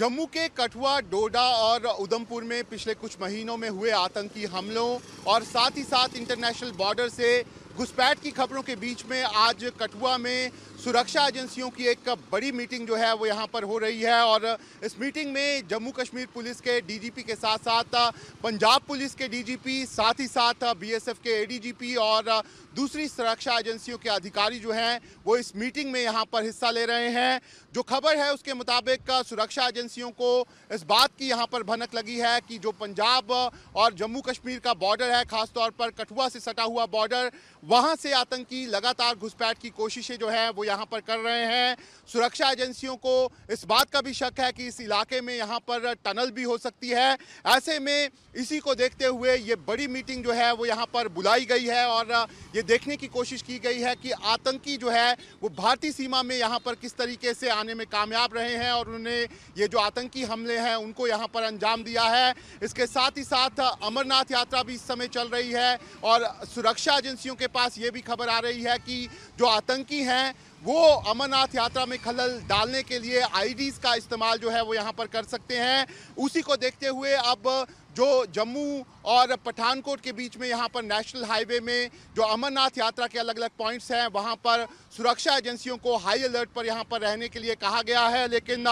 जम्मू के कठुआ, डोडा और उधमपुर में पिछले कुछ महीनों में हुए आतंकी हमलों और साथ ही साथ इंटरनेशनल बॉर्डर से घुसपैठ की खबरों के बीच में आज कठुआ में सुरक्षा एजेंसियों की एक बड़ी मीटिंग जो है वो यहाँ पर हो रही है। और इस मीटिंग में जम्मू कश्मीर पुलिस के डीजीपी के साथ साथ पंजाब पुलिस के डीजीपी, साथ ही साथ बीएसएफ के एडीजीपी और दूसरी सुरक्षा एजेंसियों के अधिकारी जो हैं वो इस मीटिंग में यहाँ पर हिस्सा ले रहे हैं। जो खबर है उसके मुताबिक सुरक्षा एजेंसियों को इस बात की यहाँ पर भनक लगी है कि जो पंजाब और जम्मू कश्मीर का बॉर्डर है, खासतौर पर कठुआ से सटा हुआ बॉर्डर, वहाँ से आतंकी लगातार घुसपैठ की कोशिशें जो है वो यहाँ पर कर रहे हैं। सुरक्षा एजेंसियों को इस बात का भी शक है कि इस इलाके में यहाँ पर टनल भी हो सकती है। ऐसे में इसी को देखते हुए ये बड़ी मीटिंग जो है वो यहाँ पर बुलाई गई है और ये देखने की कोशिश की गई है कि आतंकी जो है वो भारतीय सीमा में यहाँ पर किस तरीके से आने में कामयाब रहे हैं और उन्होंने ये जो आतंकी हमले हैं उनको यहाँ पर अंजाम दिया है। इसके साथ ही साथ अमरनाथ यात्रा भी इस समय चल रही है और सुरक्षा एजेंसियों के पास ये भी खबर आ रही है कि जो आतंकी हैं वो अमरनाथ यात्रा में खलल डालने के लिए आईडीज का इस्तेमाल जो है वो यहाँ पर कर सकते हैं। उसी को देखते हुए अब जो जम्मू और पठानकोट के बीच में यहाँ पर नेशनल हाईवे में जो अमरनाथ यात्रा के अलग अलग पॉइंट्स हैं वहाँ पर सुरक्षा एजेंसियों को हाई अलर्ट पर यहाँ पर रहने के लिए कहा गया है। लेकिन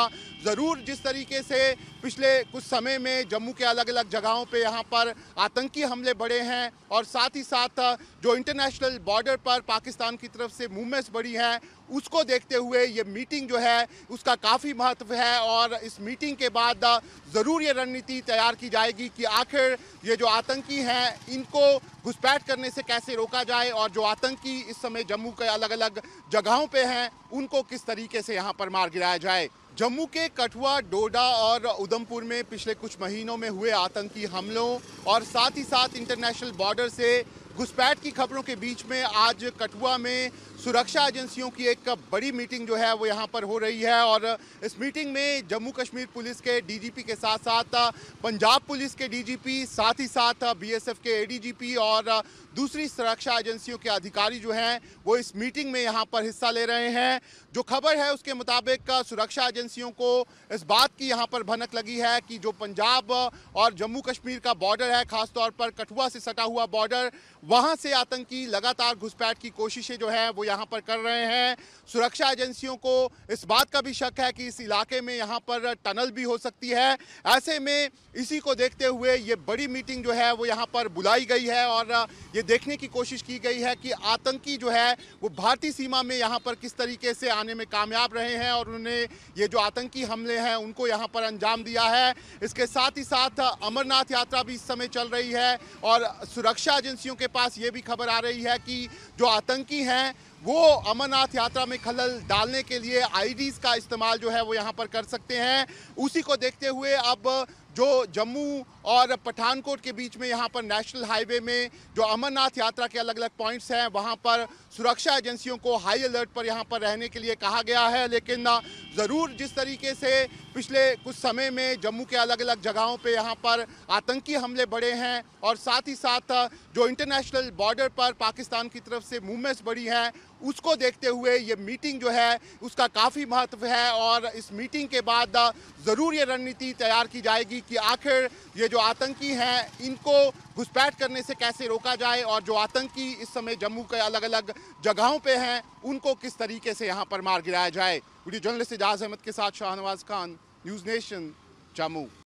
ज़रूर जिस तरीके से पिछले कुछ समय में जम्मू के अलग अलग जगहों पे यहाँ पर आतंकी हमले बढ़े हैं और साथ ही साथ जो इंटरनेशनल बॉर्डर पर पाकिस्तान की तरफ से मूवमेंट्स बढ़ी हैं, उसको देखते हुए ये मीटिंग जो है उसका काफ़ी महत्व है। और इस मीटिंग के बाद ज़रूर ये रणनीति तैयार की जाएगी कि आखिर ये जो आतंकी हैं इनको घुसपैठ करने से कैसे रोका जाए और जो आतंकी इस समय जम्मू के अलग अलग जगहों पे हैं उनको किस तरीके से यहाँ पर मार गिराया जाए। जम्मू के कठुआ, डोडा और उधमपुर में पिछले कुछ महीनों में हुए आतंकी हमलों और साथ ही साथ इंटरनेशनल बॉर्डर से घुसपैठ की खबरों के बीच में आज कठुआ में सुरक्षा एजेंसियों की एक बड़ी मीटिंग जो है वो यहाँ पर हो रही है। और इस मीटिंग में जम्मू कश्मीर पुलिस के डीजीपी के साथ साथ पंजाब पुलिस के डीजीपी, साथ ही साथ बीएसएफ के एडीजीपी और दूसरी सुरक्षा एजेंसियों के अधिकारी जो हैं वो इस मीटिंग में यहाँ पर हिस्सा ले रहे हैं। जो खबर है उसके मुताबिक सुरक्षा एजेंसियों को इस बात की यहाँ पर भनक लगी है कि जो पंजाब और जम्मू कश्मीर का बॉर्डर है, खासतौर पर कठुआ से सटा हुआ बॉर्डर, वहाँ से आतंकी लगातार घुसपैठ की कोशिशें जो है वो यहाँ पर कर रहे हैं। सुरक्षा एजेंसियों को इस बात का भी शक है कि इस इलाके में यहाँ पर टनल भी हो सकती है। ऐसे में इसी को देखते हुए ये बड़ी मीटिंग जो है वो यहाँ पर बुलाई गई है और ये देखने की कोशिश की गई है कि आतंकी जो है वो भारतीय सीमा में यहाँ पर किस तरीके से आने में कामयाब रहे हैं और उन्होंने ये जो आतंकी हमले हैं उनको यहाँ पर अंजाम दिया है। इसके साथ ही साथ अमरनाथ यात्रा भी इस समय चल रही है और सुरक्षा एजेंसियों के पास ये भी खबर आ रही है कि जो आतंकी हैं वो अमरनाथ यात्रा में खलल डालने के लिए आईडीज का इस्तेमाल जो है वो यहाँ पर कर सकते हैं। उसी को देखते हुए अब जो जम्मू और पठानकोट के बीच में यहाँ पर नेशनल हाईवे में जो अमरनाथ यात्रा के अलग अलग पॉइंट्स हैं वहाँ पर सुरक्षा एजेंसियों को हाई अलर्ट पर यहाँ पर रहने के लिए कहा गया है। लेकिन ज़रूर जिस तरीके से पिछले कुछ समय में जम्मू के अलग अलग जगहों पे यहाँ पर आतंकी हमले बढ़े हैं और साथ ही साथ जो इंटरनेशनल बॉर्डर पर पाकिस्तान की तरफ से मूवमेंट्स बढ़ी हैं, उसको देखते हुए ये मीटिंग जो है उसका काफ़ी महत्व है। और इस मीटिंग के बाद ज़रूर ये रणनीति तैयार की जाएगी कि आखिर ये जो आतंकी हैं इनको घुसपैठ करने से कैसे रोका जाए और जो आतंकी इस समय जम्मू के अलग अलग जगहों पे हैं उनको किस तरीके से यहाँ पर मार गिराया जाए। वीडियो जर्नलिस्ट एजाज अहमद के साथ शाहनवाज खान, न्यूज़ नेशन, जम्मू।